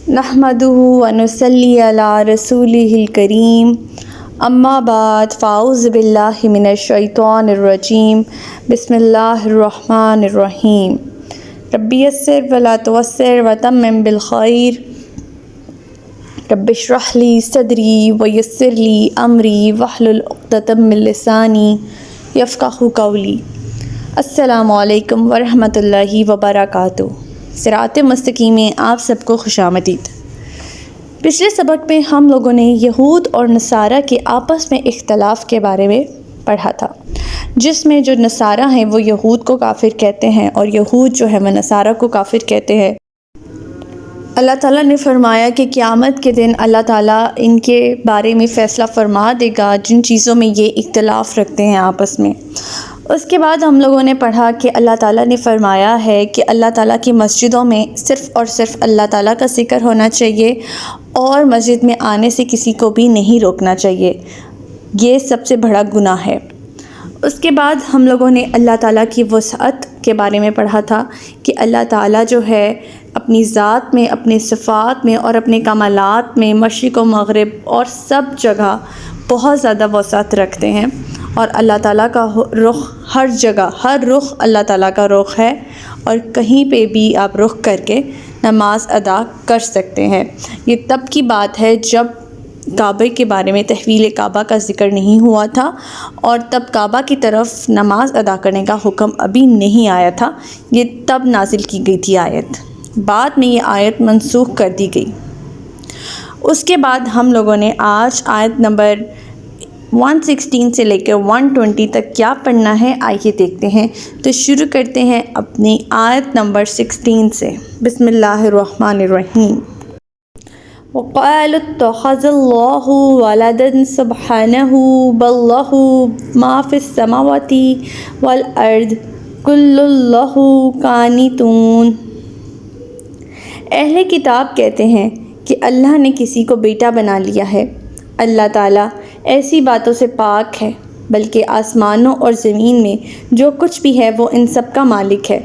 نحمدہ ونصلی علی رسولہ الکریم اما بعد فاعوذ باللہ من الشیطان الرجیم بسم اللہ الرحمن الرحیم ربی یسر ولا تعسر وتمم بالخیر رب اشرح لی صدری ویسر لی امری واحلل عقدۃ من لسانی یفقہوا قولی۔ السلام علیکم ورحمۃ اللہ وبرکاتہ۔ صراط مستقیم میں آپ سب کو خوش آمدید۔ پچھلے سبق میں ہم لوگوں نے یہود اور نصارہ کے آپس میں اختلاف کے بارے میں پڑھا تھا، جس میں جو نصارہ ہیں وہ یہود کو کافر کہتے ہیں اور یہود جو ہے وہ نصارہ کو کافر کہتے ہیں۔ اللہ تعالیٰ نے فرمایا کہ قیامت کے دن اللہ تعالیٰ ان کے بارے میں فیصلہ فرما دے گا جن چیزوں میں یہ اختلاف رکھتے ہیں آپس میں۔ اس کے بعد ہم لوگوں نے پڑھا کہ اللہ تعالیٰ نے فرمایا ہے کہ اللہ تعالیٰ کی مسجدوں میں صرف اور صرف اللہ تعالیٰ کا ذکر ہونا چاہیے اور مسجد میں آنے سے کسی کو بھی نہیں روکنا چاہیے، یہ سب سے بڑا گناہ ہے۔ اس کے بعد ہم لوگوں نے اللہ تعالیٰ کی وسعت کے بارے میں پڑھا تھا کہ اللہ تعالیٰ جو ہے اپنی ذات میں، اپنے صفات میں اور اپنے کمالات میں مشرق و مغرب اور سب جگہ بہت زیادہ وسعت رکھتے ہیں، اور اللہ تعالیٰ کا رخ ہر جگہ، ہر رخ اللہ تعالیٰ کا رخ ہے، اور کہیں پہ بھی آپ رخ کر کے نماز ادا کر سکتے ہیں۔ یہ تب کی بات ہے جب کعبے کے بارے میں تحویل کعبہ کا ذکر نہیں ہوا تھا، اور تب کعبہ کی طرف نماز ادا کرنے کا حکم ابھی نہیں آیا تھا، یہ تب نازل کی گئی تھی آیت۔ بعد میں یہ آیت منسوخ کر دی گئی۔ اس کے بعد ہم لوگوں نے آج آیت نمبر 116 سے لے کے 120 تک کیا پڑھنا ہے آئیے دیکھتے ہیں۔ تو شروع کرتے ہیں اپنی آیت نمبر 16 سے۔ بسم اللہ الرحمن الرحیم۔ وَقَالُوا اتَّخَذَ اللَّهُ وَلَدًا سُبْحَانَهُ بَل لَّهُ مَا فِي السَّمَاوَاتِ وَالْأَرْضِ كُلٌّ لَّهُ قَانِتُونَ۔ اہل کتاب کہتے ہیں کہ اللہ نے کسی کو بیٹا بنا لیا ہے۔ اللہ تعالیٰ ایسی باتوں سے پاک ہے، بلکہ آسمانوں اور زمین میں جو کچھ بھی ہے وہ ان سب کا مالک ہے،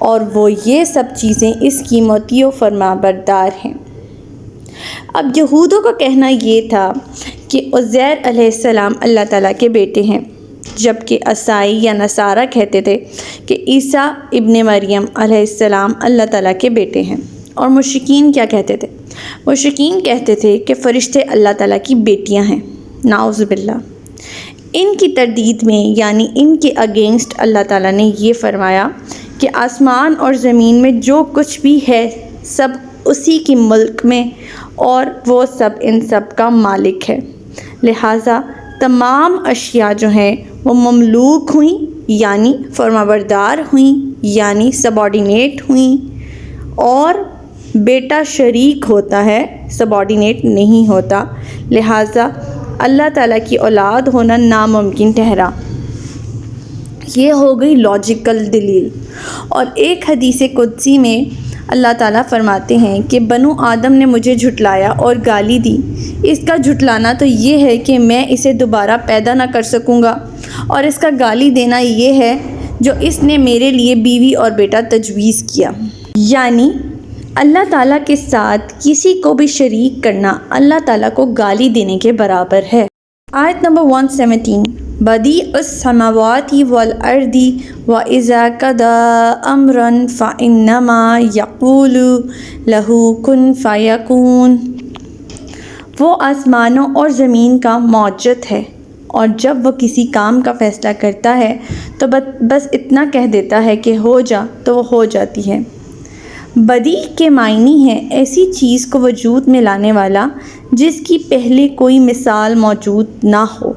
اور وہ یہ سب چیزیں اس کی مطیع و فرمانبردار ہیں۔ اب یہودوں کا کہنا یہ تھا کہ عزیر علیہ السلام اللہ تعالیٰ کے بیٹے ہیں، جبکہ عیسائی یا نصارہ کہتے تھے کہ عیسیٰ ابن مریم علیہ السلام اللہ تعالیٰ کے بیٹے ہیں۔ اور مشرکین کیا کہتے تھے؟ مشرکین کہتے تھے کہ فرشتے اللہ تعالیٰ کی بیٹیاں ہیں، نعوذ باللہ۔ ان کی تردید میں یعنی ان کے اگینسٹ اللہ تعالیٰ نے یہ فرمایا کہ آسمان اور زمین میں جو کچھ بھی ہے سب اسی کی ملک میں، اور وہ سب ان سب کا مالک ہے، لہٰذا تمام اشیاء جو ہیں وہ مملوک ہوئیں یعنی فرمانبردار ہوئیں یعنی سبارڈینیٹ ہوئیں، اور بیٹا شریک ہوتا ہے، سبارڈینیٹ نہیں ہوتا، لہٰذا اللہ تعالیٰ کی اولاد ہونا ناممکن ٹھہرا۔ یہ ہو گئی لاجیکل دلیل۔ اور ایک حدیث قدسی میں اللہ تعالیٰ فرماتے ہیں کہ بنو آدم نے مجھے جھٹلایا اور گالی دی، اس کا جھٹلانا تو یہ ہے کہ میں اسے دوبارہ پیدا نہ کر سکوں گا، اور اس کا گالی دینا یہ ہے جو اس نے میرے لیے بیوی اور بیٹا تجویز کیا۔ یعنی اللہ تعالیٰ کے ساتھ کسی کو بھی شریک کرنا اللہ تعالیٰ کو گالی دینے کے برابر ہے۔ آیت نمبر 117۔ بدیع السماوات والارض واذا قضى امرا فانما يقول له كن فيكون۔ وہ آسمانوں اور زمین کا موجد ہے، اور جب وہ کسی کام کا فیصلہ کرتا ہے تو بس اتنا کہہ دیتا ہے کہ ہو جا تو وہ ہو جاتی ہے۔ بدیع کے معنی ہے ایسی چیز کو وجود میں لانے والا جس کی پہلے کوئی مثال موجود نہ ہو،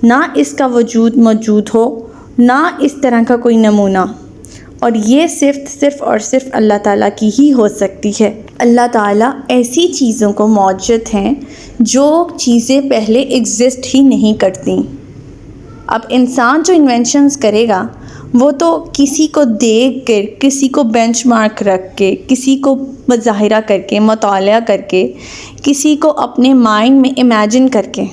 نہ اس کا وجود موجود ہو، نہ اس طرح کا کوئی نمونہ، اور یہ صرف اور صرف اللہ تعالیٰ کی ہی ہو سکتی ہے۔ اللہ تعالیٰ ایسی چیزوں کو موجود ہیں جو چیزیں پہلے ایگزسٹ ہی نہیں کرتی۔ اب انسان جو انوینشنز کرے گا وہ تو کسی کو دیکھ کر، کسی کو بینچ مارک رکھ کے، کسی کو مظاہرہ کر کے، مطالعہ کر کے، کسی کو اپنے مائنڈ میں امیجن کر کے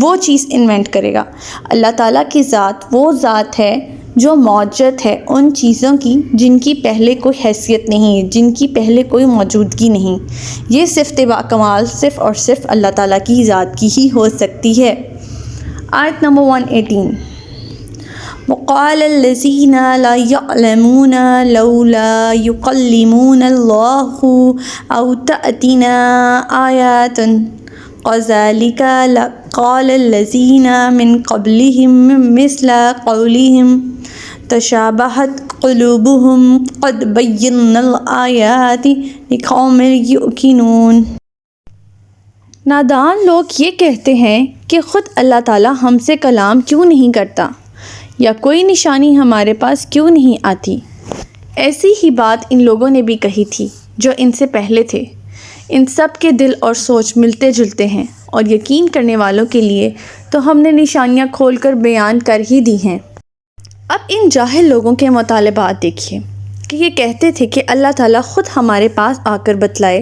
وہ چیز انوینٹ کرے گا۔ اللہ تعالیٰ کی ذات وہ ذات ہے جو موجود ہے ان چیزوں کی جن کی پہلے کوئی حیثیت نہیں ہے، جن کی پہلے کوئی موجودگی نہیں۔ یہ صفت باکمال صرف اور صرف اللہ تعالیٰ کی ذات کی ہی ہو سکتی ہے۔ آیت نمبر 118، وقال الذين لا يعلمون لولا يكلمنا الله أو تأتينا آيات كذلك قال الذين من قبلهم مثل قولهم تشابهت قلوبهم قد بينا الآيات لقوم يؤمنون۔ نادان لوگ یہ کہتے ہیں کہ خود اللہ تعالیٰ ہم سے کلام کیوں نہیں کرتا، یا کوئی نشانی ہمارے پاس کیوں نہیں آتی۔ ایسی ہی بات ان لوگوں نے بھی کہی تھی جو ان سے پہلے تھے۔ ان سب کے دل اور سوچ ملتے جلتے ہیں، اور یقین کرنے والوں کے لیے تو ہم نے نشانیاں کھول کر بیان کر ہی دی ہیں۔ اب ان جاہل لوگوں کے مطالبات دیکھیے کہ یہ کہتے تھے کہ اللہ تعالیٰ خود ہمارے پاس آ کر بتلائے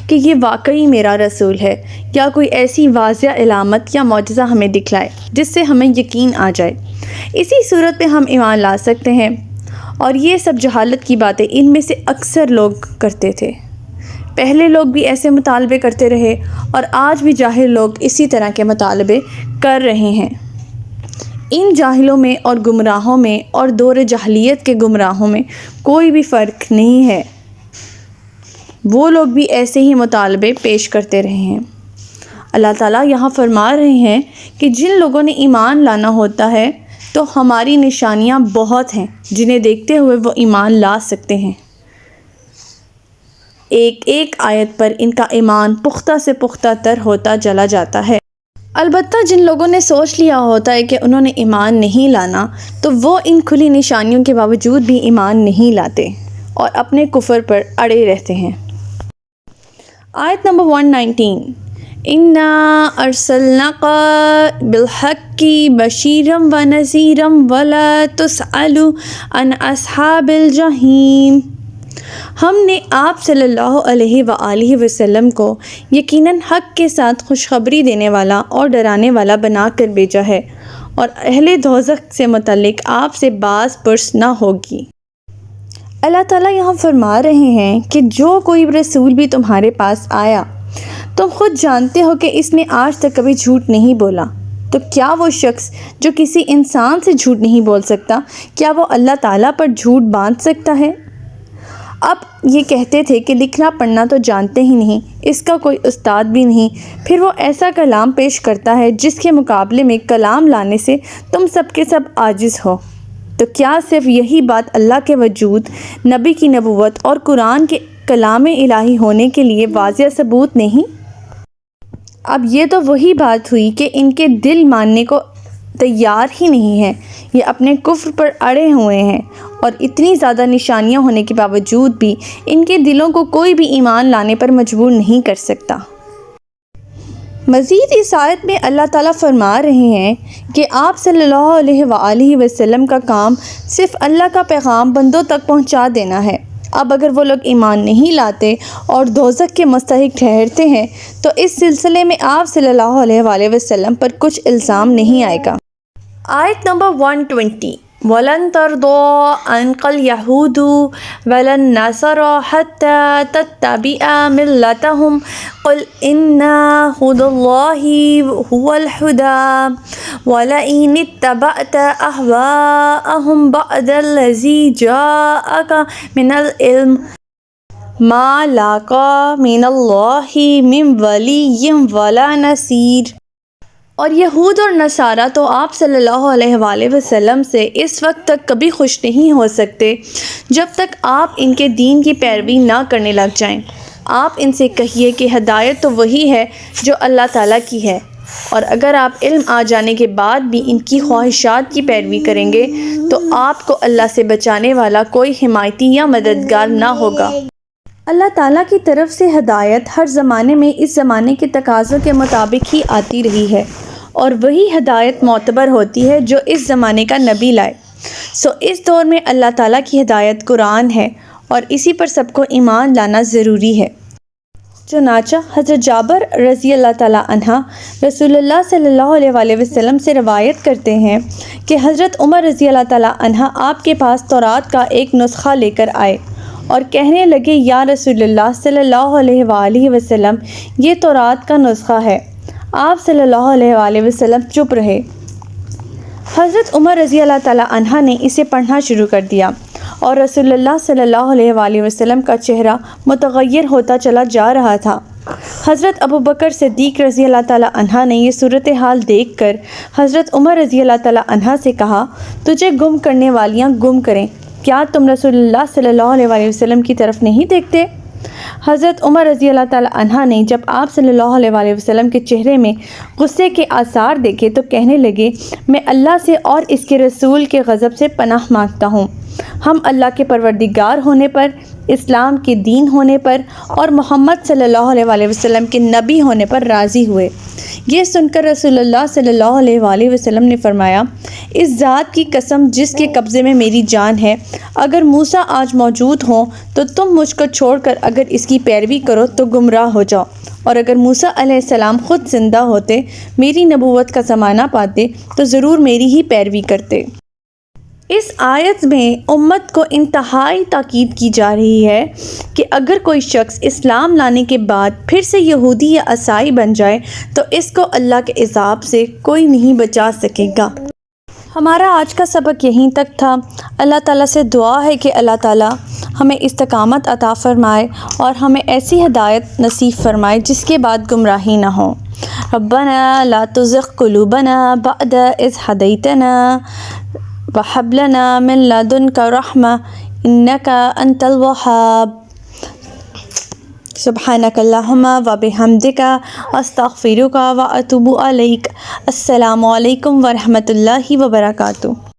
کہ یہ واقعی میرا رسول ہے، یا کوئی ایسی واضح علامت یا معجزہ ہمیں دکھلائے جس سے ہمیں یقین آ جائے، اسی صورت میں ہم ایمان لا سکتے ہیں۔ اور یہ سب جہالت کی باتیں ان میں سے اکثر لوگ کرتے تھے۔ پہلے لوگ بھی ایسے مطالبے کرتے رہے، اور آج بھی جاہل لوگ اسی طرح کے مطالبے کر رہے ہیں۔ ان جاہلوں میں اور گمراہوں میں اور دور جاہلیت کے گمراہوں میں کوئی بھی فرق نہیں ہے، وہ لوگ بھی ایسے ہی مطالبے پیش کرتے رہے ہیں۔ اللہ تعالیٰ یہاں فرما رہے ہیں کہ جن لوگوں نے ایمان لانا ہوتا ہے تو ہماری نشانیاں بہت ہیں جنہیں دیکھتے ہوئے وہ ایمان لا سکتے ہیں۔ ایک ایک آیت پر ان کا ایمان پختہ سے پختہ تر ہوتا چلا جاتا ہے۔ البتہ جن لوگوں نے سوچ لیا ہوتا ہے کہ انہوں نے ایمان نہیں لانا، تو وہ ان کھلی نشانیوں کے باوجود بھی ایمان نہیں لاتے اور اپنے کفر پر اڑے رہتے ہیں۔ آیت نمبر 119، اِنَّا أَرْسَلْنَاكَ بِالْحَقِّ بَشِيرًا وَنَذِيرًا وَلَا تُسْأَلُ عَنْ أَصْحَابِ الْجَحِيمِ۔ ہم نے آپ صلی اللہ علیہ وآلہ وسلم کو یقیناً حق کے ساتھ خوشخبری دینے والا اور ڈرانے والا بنا کر بھیجا ہے، اور اہل دوزخ سے متعلق آپ سے باز پرس نہ ہوگی۔ اللہ تعالیٰ یہاں فرما رہے ہیں کہ جو کوئی رسول بھی تمہارے پاس آیا، تم خود جانتے ہو کہ اس نے آج تک کبھی جھوٹ نہیں بولا، تو کیا وہ شخص جو کسی انسان سے جھوٹ نہیں بول سکتا، کیا وہ اللہ تعالیٰ پر جھوٹ باندھ سکتا ہے؟ اب یہ کہتے تھے کہ لکھنا پڑھنا تو جانتے ہی نہیں، اس کا کوئی استاد بھی نہیں، پھر وہ ایسا کلام پیش کرتا ہے جس کے مقابلے میں کلام لانے سے تم سب کے سب عاجز ہو۔ تو کیا صرف یہی بات اللہ کے وجود، نبی کی نبوت اور قرآن کے کلام الہی ہونے کے لیے واضح ثبوت نہیں؟ اب یہ تو وہی بات ہوئی کہ ان کے دل ماننے کو تیار ہی نہیں ہے، یہ اپنے کفر پر اڑے ہوئے ہیں، اور اتنی زیادہ نشانیاں ہونے کے باوجود بھی ان کے دلوں کو کوئی بھی ایمان لانے پر مجبور نہیں کر سکتا۔ مزید اس آیت میں اللہ تعالیٰ فرما رہے ہیں کہ آپ صلی اللہ علیہ وآلہ وسلم کا کام صرف اللہ کا پیغام بندوں تک پہنچا دینا ہے۔ اب اگر وہ لوگ ایمان نہیں لاتے اور دوزخ کے مستحق ٹھہرتے ہیں تو اس سلسلے میں آپ صلی اللہ علیہ وآلہ وسلم پر کچھ الزام نہیں آئے گا۔ آیت نمبر 120، وَلَن تَرْضَىٰ عَنْكَ الْيَهُودُ وَلَا النَّصَارَىٰ حَتَّىٰ تَتَّبِعَ مِلَّتَهُمْ قُلْ إِنَّ هُدَى اللَّهِ هُوَ الْهُدَىٰ وَلَئِنِ اتَّبَعْتَ أَهْوَاءَهُمْ بَعْدَ الَّذِي جَاءَكَ مِنَ الْعِلْمِ مَا لَكَ مِنَ اللَّهِ مِن وَلِيٍّ وَلَا نَصِيرٍ۔ اور یہود اور نصارہ تو آپ صلی اللہ علیہ وآلہ وسلم سے اس وقت تک کبھی خوش نہیں ہو سکتے جب تک آپ ان کے دین کی پیروی نہ کرنے لگ جائیں۔ آپ ان سے کہیے کہ ہدایت تو وہی ہے جو اللہ تعالیٰ کی ہے، اور اگر آپ علم آ جانے کے بعد بھی ان کی خواہشات کی پیروی کریں گے تو آپ کو اللہ سے بچانے والا کوئی حمایتی یا مددگار نہ ہوگا۔ اللہ تعالیٰ کی طرف سے ہدایت ہر زمانے میں اس زمانے کے تقاضوں کے مطابق ہی آتی رہی ہے، اور وہی ہدایت معتبر ہوتی ہے جو اس زمانے کا نبی لائے۔ اس دور میں اللہ تعالیٰ کی ہدایت قرآن ہے، اور اسی پر سب کو ایمان لانا ضروری ہے۔ چنانچہ حضرت جابر رضی اللہ تعالیٰ عنہ رسول اللہ صلی اللہ علیہ وآلہ وسلم سے روایت کرتے ہیں کہ حضرت عمر رضی اللہ تعالیٰ عنہ آپ کے پاس تورات کا ایک نسخہ لے کر آئے اور کہنے لگے یا رسول اللہ صلی اللہ علیہ وآلہ وسلم یہ تورات کا نسخہ ہے۔ آپ صلی اللہ علیہ وآلہ وسلم چپ رہے۔ حضرت عمر رضی اللہ تعالیٰ عنہ نے اسے پڑھنا شروع کر دیا اور رسول اللہ صلی اللہ علیہ وآلہ وسلم کا چہرہ متغیر ہوتا چلا جا رہا تھا۔ حضرت ابوبکر صدیق رضی اللہ تعالیٰ عنہ نے یہ صورتحال دیکھ کر حضرت عمر رضی اللہ تعالیٰ عنہ سے کہا تجھے گم کرنے والیاں گم کریں، کیا تم رسول اللہ صلی اللہ علیہ وآلہ وسلم کی طرف نہیں دیکھتے؟ حضرت عمر رضی اللہ تعالیٰ عنہ نے جب آپ صلی اللہ علیہ وآلہ وسلم کے چہرے میں غصے کے آثار دیکھے تو کہنے لگے میں اللہ سے اور اس کے رسول کے غضب سے پناہ مانگتا ہوں۔ ہم اللہ کے پروردگار ہونے پر، اسلام کے دین ہونے پر اور محمد صلی اللہ علیہ وآلہ وسلم کے نبی ہونے پر راضی ہوئے۔ یہ سن کر رسول اللہ صلی اللہ علیہ وآلہ وسلم نے فرمایا اس ذات کی قسم جس کے قبضے میں میری جان ہے، اگر موسیٰ آج موجود ہوں تو تم مجھ کو چھوڑ کر اگر اس کی پیروی کرو تو گمراہ ہو جاؤ، اور اگر موسیٰ علیہ السلام خود زندہ ہوتے، میری نبوت کا زمانہ پاتے تو ضرور میری ہی پیروی کرتے۔ اس آیت میں امت کو انتہائی تاکید کی جا رہی ہے کہ اگر کوئی شخص اسلام لانے کے بعد پھر سے یہودی یا عیسائی بن جائے تو اس کو اللہ کے عذاب سے کوئی نہیں بچا سکے گا۔ ہمارا آج کا سبق یہیں تک تھا۔ اللہ تعالیٰ سے دعا ہے کہ اللہ تعالیٰ ہمیں استقامت عطا فرمائے اور ہمیں ایسی ہدایت نصیب فرمائے جس کے بعد گمراہی نہ ہو۔ ربنا لا تزغ قلوبنا بعد اذ ہدیتنا وہب لنا من لدنک رحمہ انک انت الوہاب۔ سبحانک اللہم وبحمدک استغفرک واتوب الیک۔ السلام علیکم ورحمۃ اللہ وبرکاتہ۔